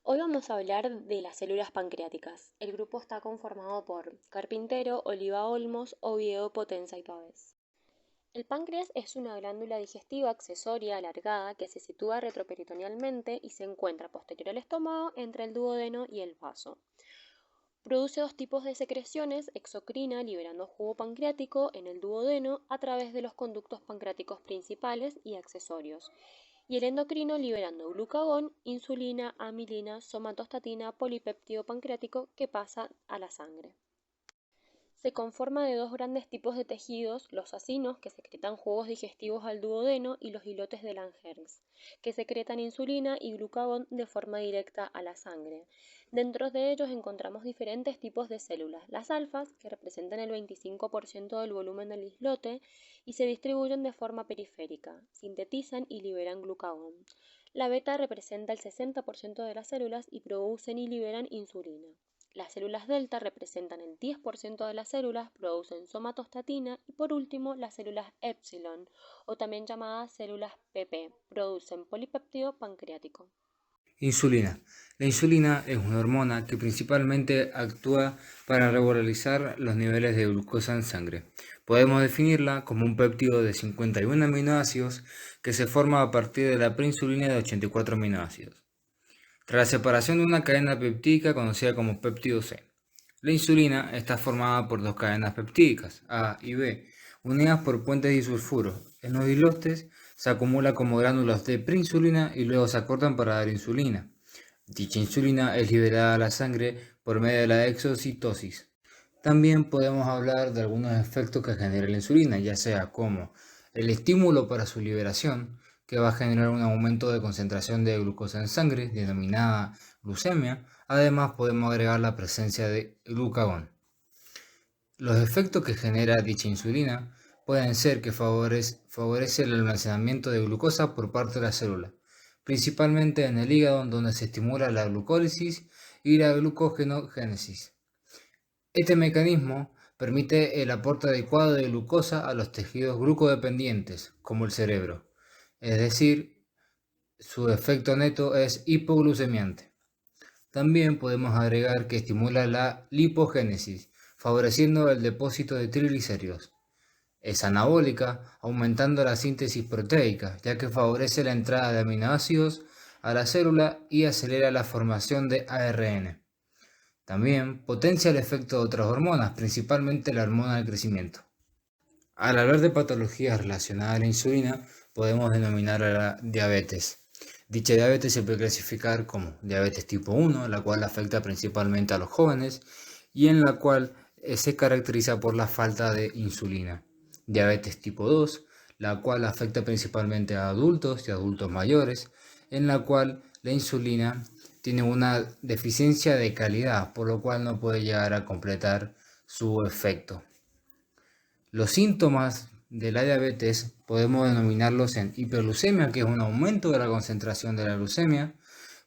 Hoy vamos a hablar de las células pancreáticas. El grupo está conformado por Carpintero, Oliva Olmos, Oviedo, Potenza y Pavés. El páncreas es una glándula digestiva accesoria alargada que se sitúa retroperitonealmente y se encuentra posterior al estómago entre el duodeno y el vaso. Produce dos tipos de secreciones, exocrina liberando jugo pancreático en el duodeno a través de los conductos pancreáticos principales y accesorios, y el endocrino liberando glucagón, insulina, amilina, somatostatina, polipéptido pancreático que pasa a la sangre. Se conforma de dos grandes tipos de tejidos, los acinos, que secretan jugos digestivos al duodeno, y los islotes de Langerhans, que secretan insulina y glucagón de forma directa a la sangre. Dentro de ellos encontramos diferentes tipos de células. Las alfas, que representan el 25% del volumen del islote y se distribuyen de forma periférica, sintetizan y liberan glucagón. La beta representa el 60% de las células y producen y liberan insulina. Las células delta representan el 10% de las células, producen somatostatina y por último las células epsilon, o también llamadas células PP, producen polipéptido pancreático. Insulina. La insulina es una hormona que principalmente actúa para regularizar los niveles de glucosa en sangre. Podemos definirla como un péptido de 51 aminoácidos que se forma a partir de la preinsulina de 84 aminoácidos. Tras la separación de una cadena peptídica conocida como péptido C. La insulina está formada por dos cadenas peptídicas, A y B, unidas por puentes disulfuros. En los islotes se acumula como gránulos de preinsulina y luego se acortan para dar insulina. Dicha insulina es liberada a la sangre por medio de la exocitosis. También podemos hablar de algunos efectos que genera la insulina, ya sea como el estímulo para su liberación, que va a generar un aumento de concentración de glucosa en sangre, denominada glucemia. Además, podemos agregar la presencia de glucagón. Los efectos que genera dicha insulina pueden ser que favorece el almacenamiento de glucosa por parte de la célula, principalmente en el hígado, donde se estimula la glucólisis y la glucogenógenesis. Este mecanismo permite el aporte adecuado de glucosa a los tejidos glucodependientes, como el cerebro, es decir, su efecto neto es hipoglucemiante. También podemos agregar que estimula la lipogénesis, favoreciendo el depósito de triglicéridos. Es anabólica, aumentando la síntesis proteica, ya que favorece la entrada de aminoácidos a la célula y acelera la formación de ARN. También potencia el efecto de otras hormonas, principalmente la hormona del crecimiento. Al hablar de patologías relacionadas a la insulina, podemos denominar a la diabetes. Dicha diabetes se puede clasificar como diabetes tipo 1, la cual afecta principalmente a los jóvenes y en la cual se caracteriza por la falta de insulina. Diabetes tipo 2, la cual afecta principalmente a adultos y adultos mayores, en la cual la insulina tiene una deficiencia de calidad, por lo cual no puede llegar a completar su efecto. Los síntomas de la diabetes podemos denominarlos en hiperglucemia, que es un aumento de la concentración de la glucemia,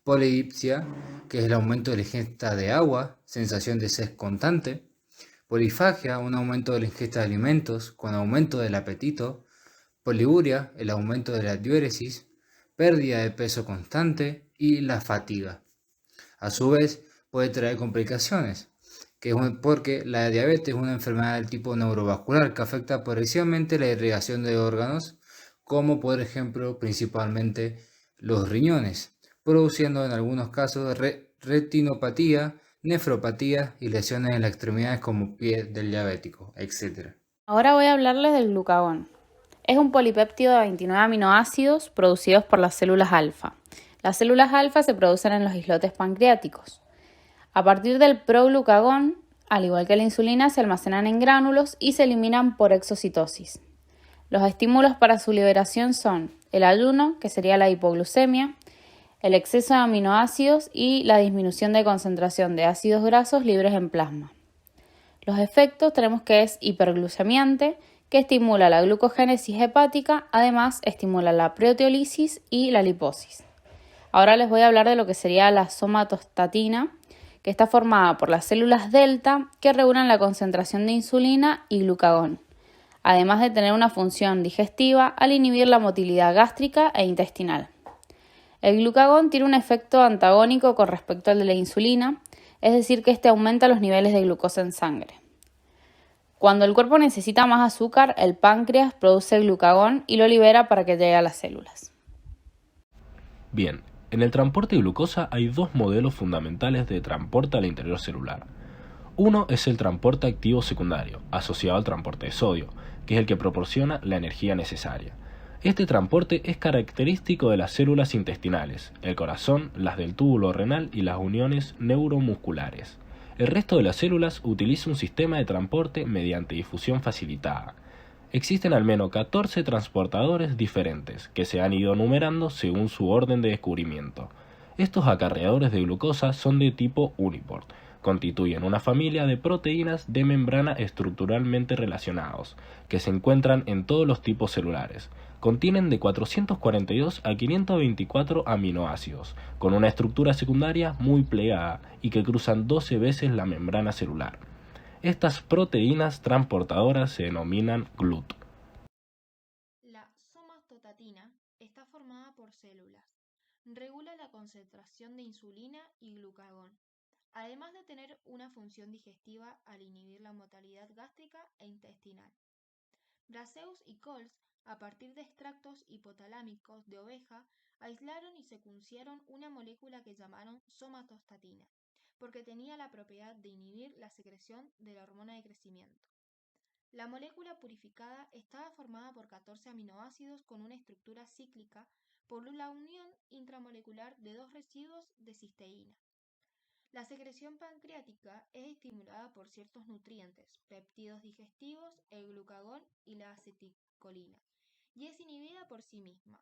polidipsia, que es el aumento de la ingesta de agua, sensación de sed constante, polifagia, un aumento de la ingesta de alimentos con aumento del apetito, poliuria, el aumento de la diuresis, pérdida de peso constante y la fatiga. A su vez, puede traer complicaciones, porque la diabetes es una enfermedad del tipo neurovascular que afecta progresivamente la irrigación de órganos, como por ejemplo principalmente los riñones, produciendo en algunos casos retinopatía, nefropatía y lesiones en las extremidades como pie del diabético, etc. Ahora voy a hablarles del glucagón. Es un polipéptido de 29 aminoácidos producidos por las células alfa. Las células alfa se producen en los islotes pancreáticos. A partir del proglucagón, al igual que la insulina, se almacenan en gránulos y se eliminan por exocitosis. Los estímulos para su liberación son el ayuno, que sería la hipoglucemia, el exceso de aminoácidos y la disminución de concentración de ácidos grasos libres en plasma. Los efectos tenemos que es hiperglucemiante, que estimula la glucogénesis hepática, además estimula la proteólisis y la liposis. Ahora les voy a hablar de lo que sería la somatostatina, que está formada por las células delta que regulan la concentración de insulina y glucagón, además de tener una función digestiva al inhibir la motilidad gástrica e intestinal. El glucagón tiene un efecto antagónico con respecto al de la insulina, es decir, que este aumenta los niveles de glucosa en sangre. Cuando el cuerpo necesita más azúcar, el páncreas produce el glucagón y lo libera para que llegue a las células. Bien, en el transporte de glucosa hay dos modelos fundamentales de transporte al interior celular. Uno es el transporte activo secundario, asociado al transporte de sodio, que es el que proporciona la energía necesaria. Este transporte es característico de las células intestinales, el corazón, las del túbulo renal y las uniones neuromusculares. El resto de las células utiliza un sistema de transporte mediante difusión facilitada. Existen al menos 14 transportadores diferentes, que se han ido numerando según su orden de descubrimiento. Estos acarreadores de glucosa son de tipo Uniport. Constituyen una familia de proteínas de membrana estructuralmente relacionados, que se encuentran en todos los tipos celulares. Contienen de 442 a 524 aminoácidos, con una estructura secundaria muy plegada y que cruzan 12 veces la membrana celular. Estas proteínas transportadoras se denominan GLUT. La somatostatina está formada por células. Regula la concentración de insulina y glucagón, además de tener una función digestiva al inhibir la motilidad gástrica e intestinal. Braceus y Coles, a partir de extractos hipotalámicos de oveja, aislaron y secuenciaron una molécula que llamaron somatostatina, porque tenía la propiedad de inhibir la secreción de la hormona de crecimiento. La molécula purificada estaba formada por 14 aminoácidos con una estructura cíclica por la unión intramolecular de dos residuos de cisteína. La secreción pancreática es estimulada por ciertos nutrientes, péptidos digestivos, el glucagón y la acetilcolina, y es inhibida por sí misma.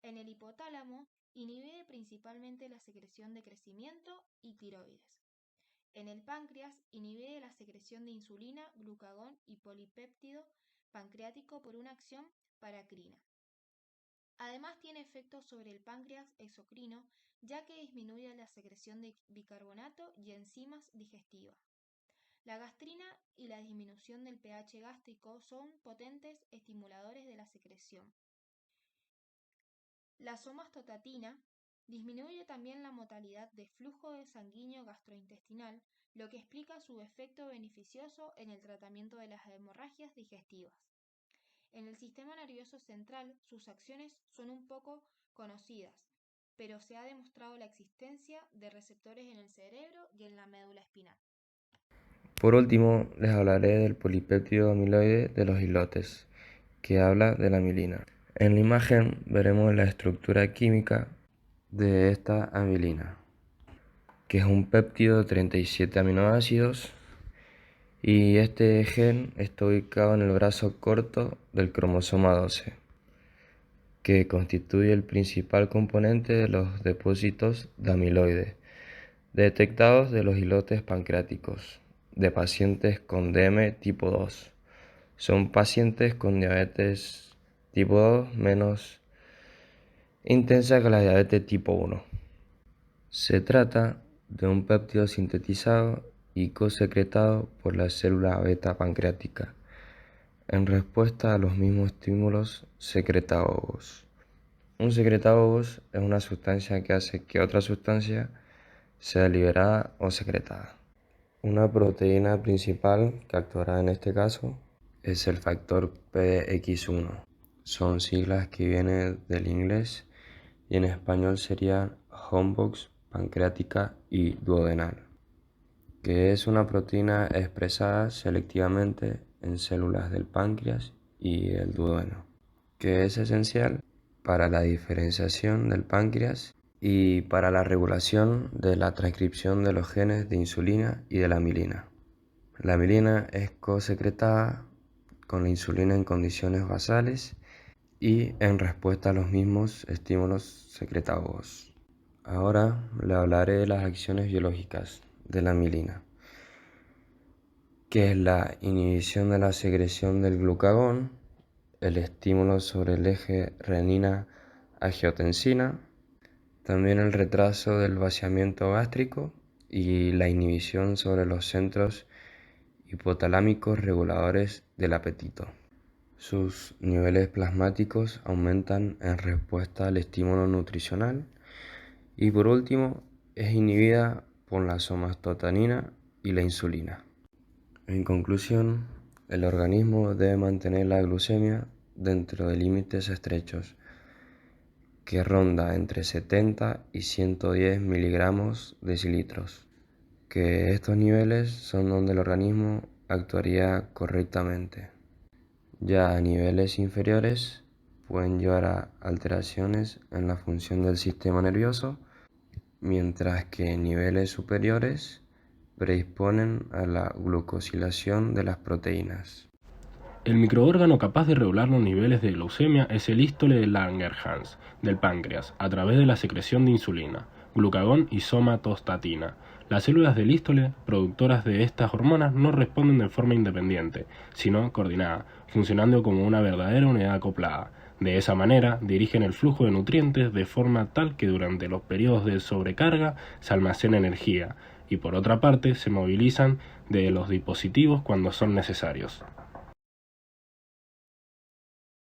En el hipotálamo, inhibe principalmente la secreción de crecimiento y tiroides. En el páncreas, inhibe la secreción de insulina, glucagón y polipéptido pancreático por una acción paracrina. Además tiene efectos sobre el páncreas exocrino, ya que disminuye la secreción de bicarbonato y enzimas digestivas. La gastrina y la disminución del pH gástrico son potentes estimuladores de la secreción. La somatostatina disminuye también la motilidad de flujo sanguíneo gastrointestinal, lo que explica su efecto beneficioso en el tratamiento de las hemorragias digestivas. En el sistema nervioso central, sus acciones son un poco conocidas, pero se ha demostrado la existencia de receptores en el cerebro y en la médula espinal. Por último, les hablaré del polipéptido amiloide de los islotes, que habla de la amilina. En la imagen veremos la estructura química de esta amilina, que es un péptido de 37 aminoácidos, y este gen está ubicado en el brazo corto del cromosoma 12, que constituye el principal componente de los depósitos de amiloide detectados de los islotes pancreáticos de pacientes con DM tipo 2. Son pacientes con diabetes tipo 2 menos intensa que la diabetes tipo 1. Se trata de un péptido sintetizado y cosecretado por la célula beta pancreática en respuesta a los mismos estímulos secretagogos. Un secretagogo es una sustancia que hace que otra sustancia sea liberada o secretada. Una proteína principal que actuará en este caso es el factor PX1. Son siglas que vienen del inglés y en español serían homebox, pancreática y duodenal, que es una proteína expresada selectivamente en células del páncreas y el duodeno, que es esencial para la diferenciación del páncreas y para la regulación de la transcripción de los genes de insulina y de la amilina. La amilina es cosecretada con la insulina en condiciones basales y en respuesta a los mismos estímulos secretagogos. Ahora le hablaré de las acciones biológicas de la amilina, que es la inhibición de la secreción del glucagón, el estímulo sobre el eje renina-angiotensina, también el retraso del vaciamiento gástrico y la inhibición sobre los centros hipotalámicos reguladores del apetito. Sus niveles plasmáticos aumentan en respuesta al estímulo nutricional y por último es inhibida por la somatostatina y la insulina. En conclusión, el organismo debe mantener la glucemia dentro de límites estrechos, que ronda entre 70 y 110 miligramos decilitros, que estos niveles son donde el organismo actuaría correctamente. Ya a niveles inferiores pueden llevar a alteraciones en la función del sistema nervioso, mientras que niveles superiores predisponen a la glucosilación de las proteínas. El microórgano capaz de regular los niveles de glucemia es el hístole de Langerhans del páncreas a través de la secreción de insulina, glucagón y somatostatina. Las células del hístole, productoras de estas hormonas, no responden de forma independiente, sino coordinada, funcionando como una verdadera unidad acoplada. De esa manera, dirigen el flujo de nutrientes de forma tal que durante los periodos de sobrecarga se almacena energía y por otra parte se movilizan de los dispositivos cuando son necesarios.